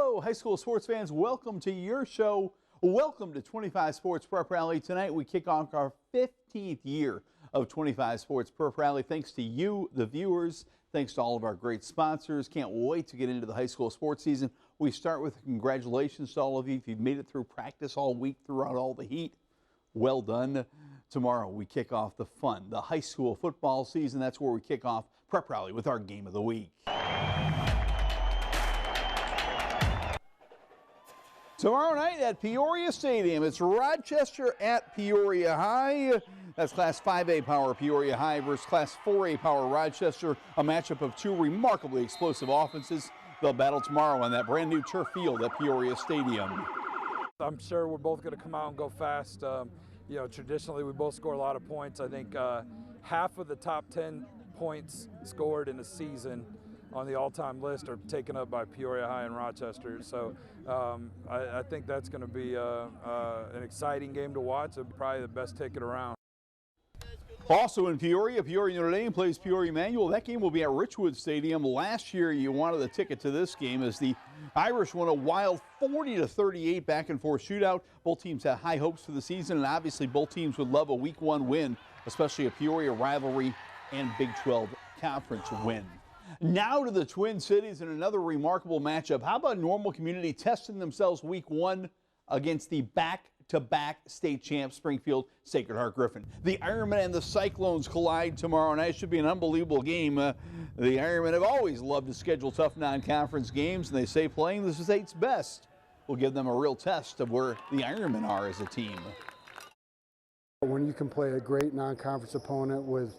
Hello, high school sports fans. Welcome to your show. Welcome to 25 Sports Prep Rally. Tonight we kick off our 15th year of 25 Sports Prep Rally. Thanks to you, the viewers. Thanks to all of our great sponsors. Can't wait to get into the high school sports season. We start with congratulations to all of you. If you've made it through practice all week throughout all the heat, well done. Tomorrow we kick off the fun, the high school football season. That's where we kick off Prep Rally with our game of the week. Tomorrow night at Peoria Stadium, it's Rochester at Peoria High. That's Class 5A power Peoria High versus Class 4A power Rochester, a matchup of two remarkably explosive offenses. They'll battle tomorrow on that brand new turf field at Peoria Stadium. I'm sure we're both going to come out and go fast. Traditionally we both score a lot of points. I think half of the top 10 points scored in a season on the all-time list are taken up by Peoria High and Rochester. So I think that's going to be an exciting game to watch. It'll be probably the best ticket around. Also in Peoria, Peoria Notre Dame plays Peoria Manual. That game will be at Richwood Stadium. Last year you wanted a ticket to this game as the Irish won a wild 40-38 back and forth shootout. Both teams had high hopes for the season, and obviously both teams would love a week one win, especially a Peoria rivalry and Big 12 conference win. Now to the Twin Cities and another remarkable matchup. How about Normal Community testing themselves week one against the back-to-back state champ Springfield Sacred Heart Griffin. The Ironmen and the Cyclones collide tomorrow night. Should be an unbelievable game. The Ironmen have always loved to schedule tough non-conference games, and they say playing the state's best will give them a real test of where the Ironmen are as a team. When you can play a great non-conference opponent with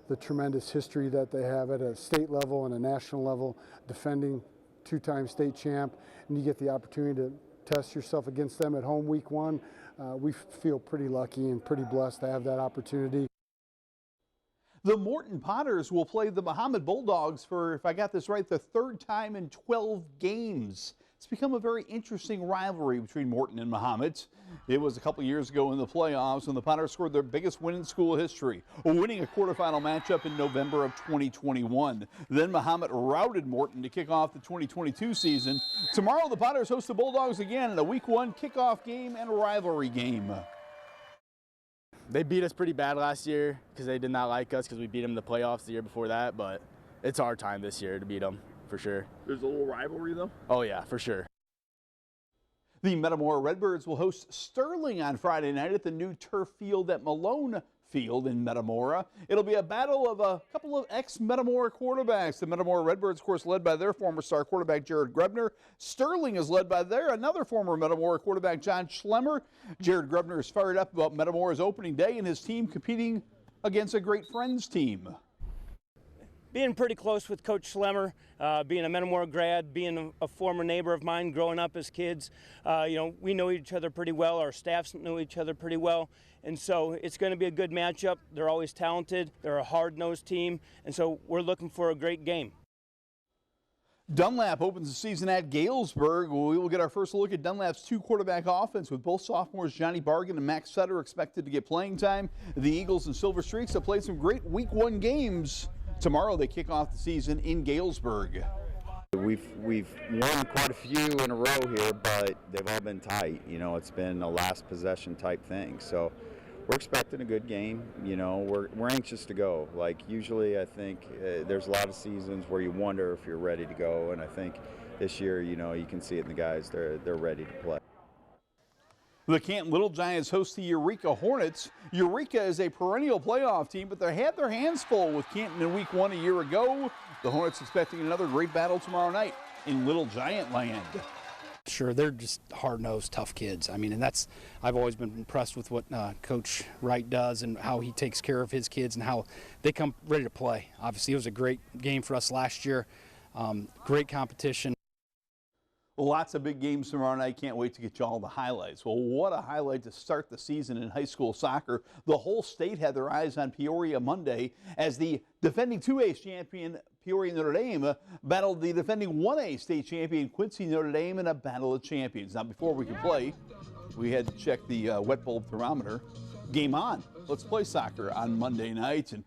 the tremendous history that they have at a state level and a national level, defending two-time state champ, and you get the opportunity to test yourself against them at home week one, we feel pretty lucky and pretty blessed to have that opportunity. The Morton Potters will play the Mahomet Bulldogs for, if I got this right, the third time in 12 games. It's become a very interesting rivalry between Morton and Mahomet. It was a couple years ago in the playoffs when the Potters scored their biggest win in school history, winning a quarterfinal matchup in November of 2021. Then Mahomet routed Morton to kick off the 2022 season. Tomorrow the Potters host the Bulldogs again in a week one kickoff game and rivalry game. They beat us pretty bad last year because they did not like us because we beat them in the playoffs the year before that, but it's our time this year to beat them. For sure. There's a little rivalry, though? Oh, yeah, for sure. The Metamora Redbirds will host Sterling on Friday night at the new turf field at Malone Field in Metamora. It'll be a battle of a couple of ex-Metamora quarterbacks. The Metamora Redbirds, of course, led by their former star quarterback, Jared Grebner. Sterling is led by another former Metamora quarterback, John Schlemmer. Jared Grebner is fired up about Metamora's opening day and his team competing against a great Friends team. Being pretty close with Coach Schlemmer, being a Metamora grad, being a former neighbor of mine growing up as kids, we know each other pretty well. Our staffs know each other pretty well. And so it's going to be a good matchup. They're always talented. They're a hard-nosed team. And so we're looking for a great game. Dunlap opens the season at Galesburg. We will get our first look at Dunlap's two-quarterback offense with both sophomores Johnny Bargan and Max Sutter expected to get playing time. The Eagles and Silver Streaks have played some great week one games. Tomorrow they kick off the season in Galesburg. We've won quite a few in a row here, but they've all been tight. It's been a last possession type thing. So we're expecting a good game. We're anxious to go. Like usually I think there's a lot of seasons where you wonder if you're ready to go, and I think this year, you can see it in the guys. They're ready to play. The Canton Little Giants host the Eureka Hornets. Eureka is a perennial playoff team, but they had their hands full with Canton in week one a year ago. The Hornets expecting another great battle tomorrow night in Little Giant land. Sure, they're just hard-nosed, tough kids. And I've always been impressed with what Coach Wright does and how he takes care of his kids and how they come ready to play. Obviously, it was a great game for us last year. Great competition. Lots of big games tomorrow night. Can't wait to get you all the highlights. Well, what a highlight to start the season in high school soccer. The whole state had their eyes on Peoria Monday as the defending 2A champion Peoria Notre Dame battled the defending 1A state champion Quincy Notre Dame in a battle of champions. Now, before we could play, we had to check the wet bulb thermometer. Game on. Let's play soccer on Monday night. And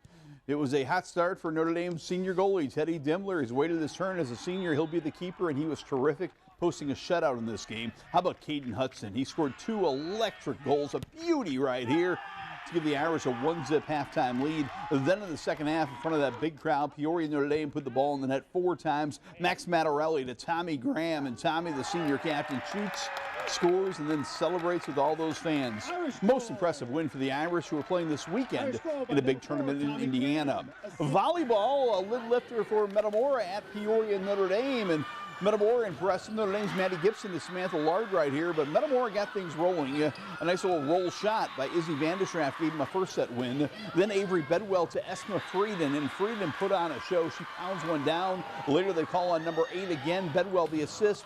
it was a hot start for Notre Dame's senior goalie, Teddy Dimmler. He's waited his turn as a senior. He'll be the keeper, and he was terrific. posting a shutout in this game. How about Caden Hudson? He scored 2 electric goals, a beauty right here to give the Irish a 1-zip halftime lead. Then in the second half, in front of that big crowd, Peoria Notre Dame put the ball in the net 4 times. Max Mattarelli to Tommy Graham, and Tommy, the senior captain, shoots, scores, and then celebrates with all those fans. Most impressive win for the Irish, who are playing this weekend in a big tournament in Indiana. Volleyball, a lid lifter for Metamora at Peoria Notre Dame, and Metamora impressed. Notre Dame's Maddie Gibson to Samantha Lard right here, but Metamora got things rolling. A nice little roll shot by Izzy Vanderschaft gave him a first set win. Then Avery Bedwell to Esma Frieden, and Frieden put on a show. She pounds one down. Later they call on number 8 again. Bedwell the assist.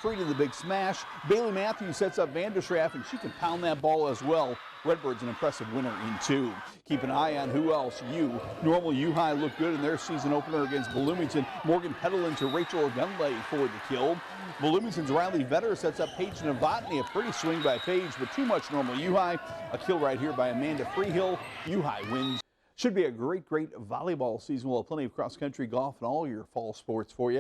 Frieden the big smash. Bailey Matthews sets up Vanderschaft, and she can pound that ball as well. Redbirds an impressive winner in 2. Keep an eye on who else. Normal U High looked good in their season opener against Bloomington. Morgan Petalin to Rachel Gunley for the kill. Bloomington's Riley Vetter sets up Paige Novotny. A pretty swing by Paige, but too much Normal U High. A kill right here by Amanda Freehill. U High wins. Should be a great volleyball season. We'll have plenty of cross-country golf and all your fall sports for you.